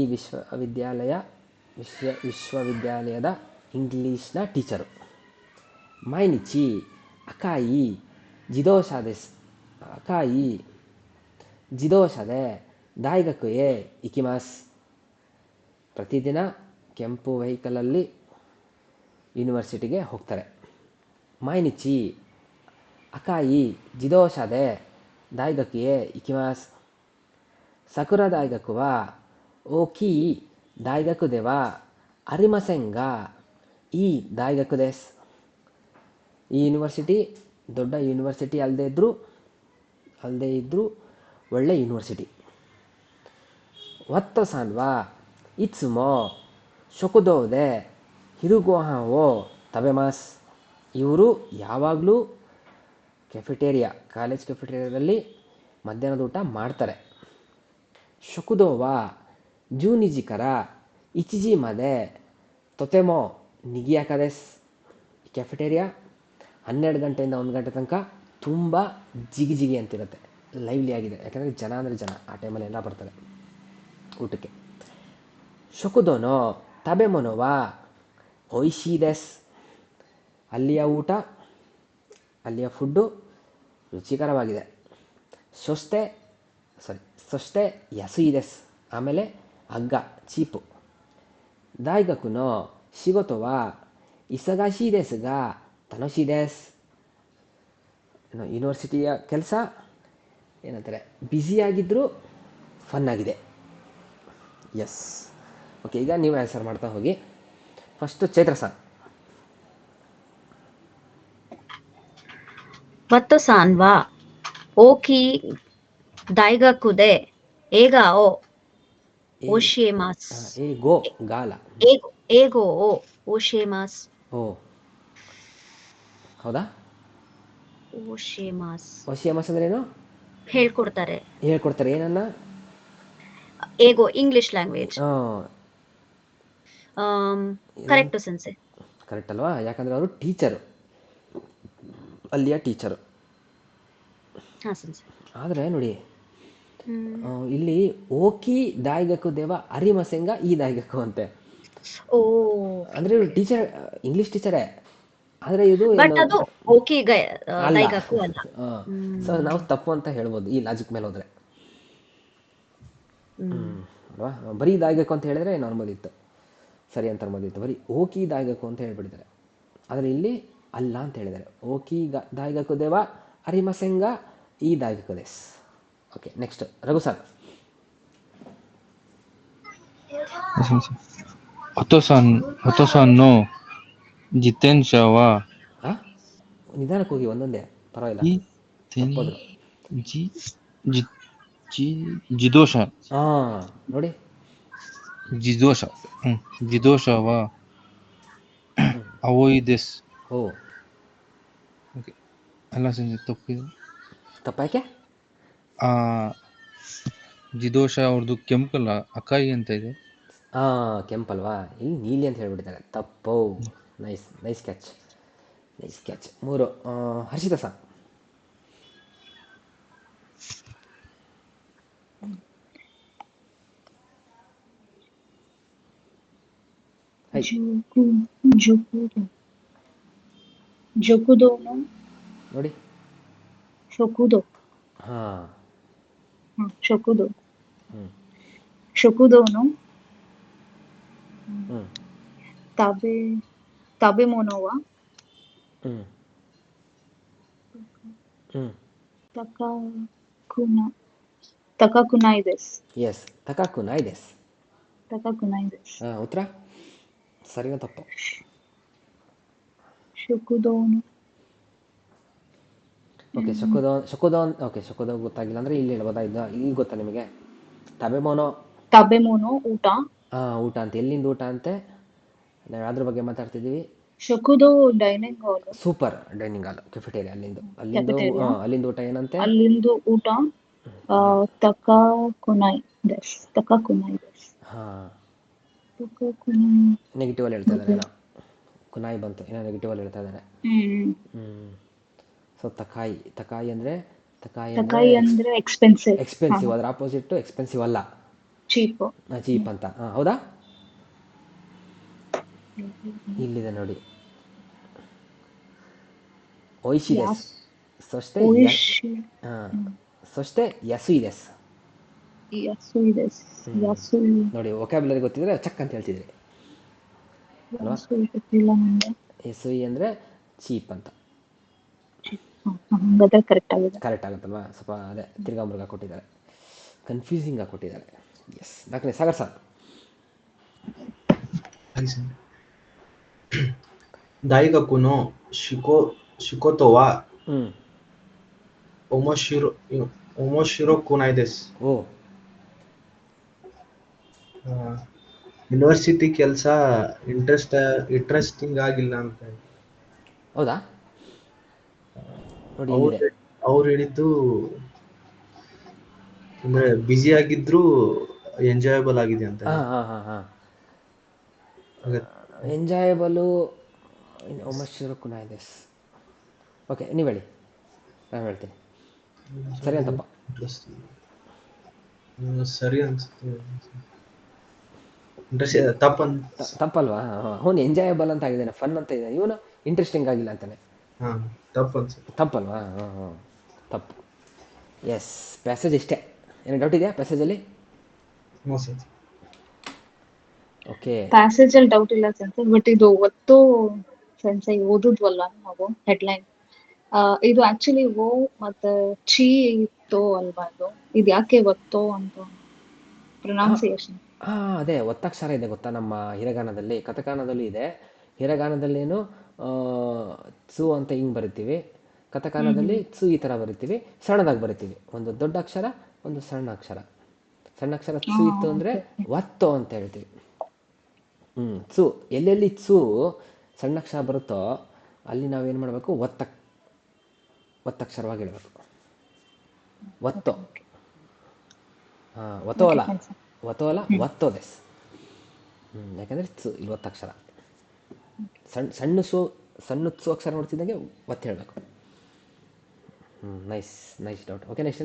ವಿಶ್ವವಿದ್ಯಾಲಯದ ಇಂಗ್ಲೀಷ್ನ ಟೀಚರು. ಮೈನಿಚಿ ಅಕಾಯಿ ಜಿದೋಶಾ ದೆಸ್, ಅಕಾಯಿ ಜಿದೋಶಾದೆ ದಾಯ್ಗಕುಯೇ ಇಕಿಮಾಸ್. ಪ್ರತಿದಿನ ಕೆಂಪು ವೆಹಿಕಲಲ್ಲಿ ಯೂನಿವರ್ಸಿಟಿಗೆ ಹೋಗ್ತಾರೆ. ಮೈನಿಚಿ ಅಕಾಯಿ ಜಿದೋಶಾದೆ ದಾಯ್ಗಕುಯೇ ಇಕಿಮಾಸ್. ಸಕುರ ದಾಯ್ಗಕು ವಾ ಓಕಿ ದಾಯ್ಗಕು ದೆ ವಾ ಅರಿಮಸೆನ್ ಗಾ ಈ ದಾಯ್ಗಕು ದೆಸ್. ಈ ಯೂನಿವರ್ಸಿಟಿ ದೊಡ್ಡ ಯೂನಿವರ್ಸಿಟಿ ಅಲ್ಲದೆ ಇದ್ದರೂ ಒಳ್ಳೆ ಯೂನಿವರ್ಸಿಟಿ. ಒತ್ತೋ ಸಾನ್ವಾ ಇತ್ಸುಮೋ ಶೊಕುದೋ ದೆ ಹಿರುಗೋಹಾನ್ ಓ ತಬೆಮಾಸ್. ಇವರು ಯಾವಾಗಲೂ ಕಾಲೇಜ್ ಕೆಫೆಟೇರಿಯಾದಲ್ಲಿ ಮಧ್ಯಾಹ್ನದ ಊಟ ಮಾಡ್ತಾರೆ. ಶೊಕುದೋ ವಾ ಜೂನಿಜಿ ಕರ ಇಚಿಜಿ ಮದೆ ತೊತೆಮೋ ನಿಗಿಯಾಕ ದೆಸ್. ಕೆಫೆಟೇರಿಯಾ 12 ಗಂಟೆಯಿಂದ 1 ಗಂಟೆ ತನಕ ತುಂಬ ಜಿಗಿ ಅಂತಿರುತ್ತೆ, ಲೈವ್ಲಿ ಆಗಿದೆ. ಯಾಕಂದರೆ ಜನ ಅಂದರೆ ಜನ, ಆ ಟೈಮಲ್ಲಿ ಎಲ್ಲ ಬರ್ತಾರೆ ಊಟಕ್ಕೆ. ಶೊಕುದೋನೋ ತಬೆಮೊನೋವಾ ಒಯ್ಶಿ ದೆಸ್. ಅಲ್ಲಿಯ ಫುಡ್ಡು ರುಚಿಕರವಾಗಿದೆ. ಸೊಷ್ಟೆ ಯಸುಯಿ ದೆಸ್. ಆಮೇಲೆ ಅಗ್ಗ, ಚೀಪು. ದಾಯ್ಗಕುನೋ ಶಿಗೊತೊ ವಾ ಇಸಗಾಶಿ ದೆಸ್ ಗಾ ತನೋಶಿ ದೆಸ್. ಯೂನಿವರ್ಸಿಟಿಯ ಕೆಲಸ ಏನಂತಾರೆ, ಬ್ಯುಸಿಯಾಗಿದ್ದರೂ ಫನ್ ಆಗಿದೆ. ಎಸ್, ಓಕೆ, ಈಗ ನೀವು ಆನ್ಸರ್ ಮಾಡ್ತಾ ಹೋಗಿ. First Chaitra sir. ಒತ್ತೋ ಸಾನ್ವಾ ಓಕಿ ದಾಯ್ಗಕುದೆ ಏಗಾ ಓ ಓಶಿಯೇಮಾಸ್. ಏಗೋ ಗಾಲ, ಏಗೋ ಓ ಓಶಿಯೇಮಾಸ್. ಓ ಹೌದಾ? ಓಶಿಯೇಮಾಸ್ ಅಂದ್ರೇನು ಹೇಳ್ಕೊಡ್ತಾರೆ ಏನನ್ನ? ಏಗೋ ಇಂಗ್ಲಿಷ್ ಲ್ಯಾಂಗ್ವೇಜ್. ಕರೆಕ್ಟು ಸೆನ್ಸೆ. ಕರೆಕ್ಟ್ ಅಲ್ವಾ? ಯಾಕಂದರೆ ಅವರು ಟೀಚರು, ಅಲ್ಲಿಯ ಟೀಚರು. ಹಾಂ ಸೆನ್ಸೆ. ಆದರೆ ನೋಡಿ, ಇಲ್ಲಿ ಓಕಿ ದಾಯ್ಗಕು ದೇವ ಅರಿಮಸೆಂಗ ಈ ದಾಯ್ಗಕು ಅಂತೆ. ಓ, ಅಂದರೆ ಇವರು ಟೀಚರ್, ಇಂಗ್ಲಿಷ್ ಟೀಚರೇ, ಆದರೆ ಇದು ಬಟ್ ಅದು ಓಕಿ ದಾಯ್ಗಕು ಅಲ್ಲ. ಸೊ ನಾವು ತಪ್ಪು ಅಂತ ಹೇಳ್ಬೋದು ಈ ಲಾಜಿಕ್ ಮೇಲೆ ಹೋದರೆ, ಅಲ್ವಾ? ಬರೀ ದಾಯ್ಗಕು ಅಂತ ಹೇಳಿದ್ರೆ ನಾರ್ಮಲ್ ಇತ್ತು, ಸರಿ ಅಂತ ಅನ್ಬೋದಿತ್ತು. ಬರೀ ಓಕಿ ದಾಯ್ಗಕು ಅಂತ ಹೇಳ್ಬಿಟ್ಟಿದ್ದಾರೆ. ಆದರೆ ಇಲ್ಲಿ ಅಲ್ಲ ಅಂತ ಹೇಳಿದ್ದಾರೆ. ಓಕಿ ದಾಯ್ಗಕು ದೇವ ಅರಿಮಸೆಂಗ ಈ ದಾಯ್ಗಕು ದೆಸ್. Okay, next Raghu sir. ಹೊತೊಸಾನ್ ನೋ ಜಿತೇಂದ್ರ ವಾ ನಿಧಾನಕ್ಕೆ ಹೋಗಿ, ಒಂದೊಂದೇ ಪರವಾಗಿಲ್ಲ. ಜಿದೋಷ ನೋಡಿ, ಜಿದೋಷ ವಾ ಅವೋಯ್ ದೆಸ್. ಓ, ಓಕೆ, ಅಲ್ಲ ಸಂಜೆ ತಪ್ಪಾಕೆ? ಜಿದೋಷ ಅವ್ರದ್ದು ಕೆಂಪಲ್ಲ, ಅಕಾಯಿ ಅಂತ ಇದೆ. ಕೆಂಪಲ್ವಾ? ಇಲ್ಲಿ ನೀಲಿ ಅಂತ ಹೇಳ್ಬಿಟ್ಟಿದ್ದಾರೆ. ತಪ್ಪು. Nice catch. 3. ಹರ್ಷಿತಾ ಸರ್. ಜೊಕುದೋನು ನೋಡಿ, ಶೊಕುದೋ. ಹಾಂ, ಶೊಕುದೋ. ಶೊಕುದೋನು ತಬೆಮೊನೋವಾ ತಕಾಕುನಾಯ್ ದೆಸ್. ಎಸ್, ತಕಾಕುನಾಯ್ ದೆಸ್. ಉತ್ತರ ಸರಿನಾ ತಪ್ಪು? ಶೊಕುದೋನು. ಓಕೆ, ಶೊಕುದೋನ್ ಗೊತ್ತಾಗಿಲ್ಲ ಅಂದರೆ ಇಲ್ಲಿ ಹೇಳ್ಬೋದಾ? ಈಗ ಗೊತ್ತಾ ನಿಮಗೆ? ತಬೆಮೊನೋ ಊಟ. ಊಟ ಅಂತ. ಎಲ್ಲಿಂದ ಊಟ ಅಂತೆ? ನಾವು ಯಾವ್ದ್ರ ಬಗ್ಗೆ ಮಾತಾಡ್ತಿದ್ದೀವಿ? ಶಕುದು dining hall, super dining hall cafeteria cafeteria. ಅಲ್ಲಿಂದ ಊಟ ಏನಂತೆ? ಅಲ್ಲಿಂದು ಊಟ ತಕ ಕುನೈ ದೆಸ್. ತಕ ಕುನೈ ದೆಸ್. ಹಾ, ತಕ ಕುನೈ. ನೆಗೆಟಿವ್ ಅಲ್ಲಿ ಹೇಳ್ತಾ ಇದ್ದಾರೆ ಏನೋ. ಕುನಾಯಿ ಬಂತು, ಏನೋ ನೆಗೆಟಿವ್ ಅಲ್ಲಿ ಹೇಳ್ತಾ ಇದ್ದಾರೆ. ಸೊ ತಕಾಯಿ ಅಂದ್ರೆ ತಕಾಯಿ ಅಂದ್ರೆ ಎಕ್ಸ್ಪೆನ್ಸಿವ್. ಎಕ್ಸ್ಪೆನ್ಸಿವ್, ಅದ್ರ ಆಪೋಸಿಟ್ ಎಕ್ಸ್ಪೆನ್ಸಿವ್ ಅಲ್ಲ, ಚೀಪ್. ಚೀಪ್ ಅಂತ. ಹೌದಾ? ಇಲ್ಲಿದೆ ನೋಡಿ, ಓಯ್ಶಿ ದೆಸ್. ಸೊಷ್ಟೆ ಸೊಷ್ಟೆ ಯಸು ಇದೆಸ್. ನೋಡಿ, ವೊಕ್ಯಾಬ್ಯುಲರಿ ಗೊತ್ತಿದ್ರೆ ಚಕ್ ಅಂತ ಹೇಳ್ತಿದ್ರಿ ಅಲ್ವಾ? ಎಸುಯಿ ಅಂದ್ರೆ ಚೀಪ್ ಅಂತ. ಕರೆಕ್ಟ್ ಆಗುತ್ತಲ್ವಾ? ಸ್ವಲ್ಪ ಅದೇ ತಿರ್ಗಾ ಮುರುಗಾ ಕೊಟ್ಟಿದ್ದಾರೆ, ಕನ್ಫ್ಯೂಸಿಂಗ್ ಆಗಿ ಕೊಟ್ಟಿದ್ದಾರೆ. ಎಸ್, ಡಾಕ್ಟ್ರೆ ಸಾಗರ್ ಸರ್. 다이가쿠の仕事は 面白くないです. ಓ, ಯೂನಿವರ್ಸಿಟಿ ಕೆಲಸ ಇಂಟ್ರೆಸ್ಟಿಂಗ್ ಆಗಿಲ್ಲ ಅಂತ. ಹೌದಾ? ನೋಡಿ ಇಲ್ಲಿದೆ. ಅವ್ರು ಹೇಳಿದ್ದು ಅಂದ್ರೆ ಬ್ಯುಸಿ ಆಗಿದ್ರು ಎಂಜಾಯಬಲ್ ಆಗಿದೆ ಅಂತ. ಎಂಜಾಯಬಲು ಒಮ್ಮಶಿರೋ ಕುನಾಯ್ ದೆಸ್. ಓಕೆ, ನೀವು ಹೇಳಿ, ನಾನು ಹೇಳ್ತೀನಿ. ಸರಿ ಅಂತಪ್ಪ? ಸರಿ ಅನ್ಸುತ್ತೆ. ತಪ್ಪಲ್ವಾ? ಅವನು ಎಂಜಾಯಬಲ್ ಅಂತ ಆಗಿದ್ದಾನೆ, ಫನ್ ಅಂತ ಇದ್ದಾನೆ. ಇವನು ಇಂಟ್ರೆಸ್ಟಿಂಗ್ ಆಗಿಲ್ಲ ಅಂತಾನೆ. ತಪ್ಪಲ್ವಾ? ತಪ್ಪು. ಎಸ್, ಪ್ಯಾಸೇಜ್ ಇಷ್ಟೇ. ಏನೋ ಡೌಟ್ ಇದೆಯಾ ಪ್ಯಾಸೇಜಲ್ಲಿ? ಓಕೆ, ಪ್ಯಾಸೇಜ್ ಅಲ್ಲಿ ಡೌಟ್ ಇಲ್ಲ ಸೆನ್ಸೆ, ಬಟ್ ಇದು ಒತ್ತು ಸೆನ್ಸೆ ಓದುದ್ವಲ್ಲ ನಾವು ಹೆಡ್ಲೈನ್, ಇದು ಆಕ್ಚುಲಿ ಓ ಮತ್ತೆ ಚೀ ಇತ್ತು ಅಲ್ವಾ? ಇದು ಯಾಕೆ ಒತ್ತೋ ಅಂತ ಪ್ರೊನೌನ್ಸಿಯೇಷನ್. ಅದೇ ಒತ್ತಕ್ಷರ ಇದೆ ಗೊತ್ತಾ ನಮ್ಮ ಹಿರಗಾನದಲ್ಲಿ, ಕಥಕಾನದಲ್ಲೂ ಇದೆ. ಹಿರಗಾನದಲ್ಲೇನು ಚು ಅಂತ ಹಿಂಗೆ ಬರಿತೀವಿ, ಕಥಕಾನದಲ್ಲಿ ಚು ಈ ಥರ ಬರಿತೀವಿ, ಸಣ್ಣದಾಗಿ ಬರಿತೀವಿ. ಒಂದು ದೊಡ್ಡ ಅಕ್ಷರ, ಒಂದು ಸಣ್ಣ ಅಕ್ಷರ. ಸಣ್ಣ ಅಕ್ಷರ ಚು ಇತ್ತು ಅಂದರೆ ಒತ್ತೋ ಅಂತ ಹೇಳ್ತೀವಿ. ಚು, ಎಲ್ಲೆಲ್ಲಿ ಚು ಸಣ್ಣ ಅಕ್ಷರ ಬರುತ್ತೋ ಅಲ್ಲಿ ನಾವೇನು ಮಾಡಬೇಕು? ಒತ್ತಕ್ಷರವಾಗಿ ಹೇಳಬೇಕು. ಒತ್ತೋ. ಒತ್ತೋ ಅಲ್ಲ, ಒತ್ತೋ ದೆಸ್. ಯಾಕಂದರೆ ಚು ಇಲ್ಲಿ ಒತ್ತಕ್ಷರ. ಸಣ್ಣ ಚು ಅಕ್ಷರ ನೋಡ್ತಿದ್ದಂಗೆ ಒತ್ತು ಹೇಳಬೇಕು. Nice doubt. Okay, next